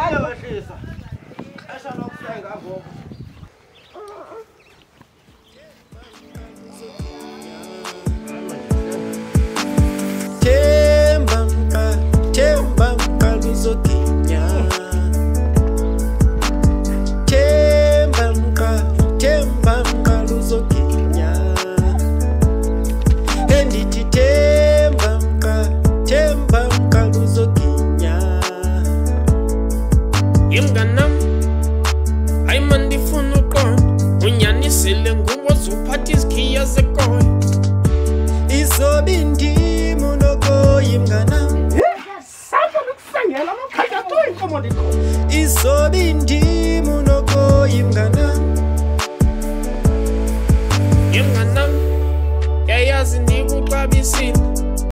Yawehlisa. Esha lokufika ngoku. Temba luzokinya. Temba luzokinya. Enditi temba luzokinya. Imganam ayimandifuna uqonda unyanisile ngubo zuphatha izikhiya zekoyo Izobindimo noko imganam Sasa nokusengela amakhaya to inkomo ndikho. Izobindimo noko imganam imganam yayazi ndikuxabisile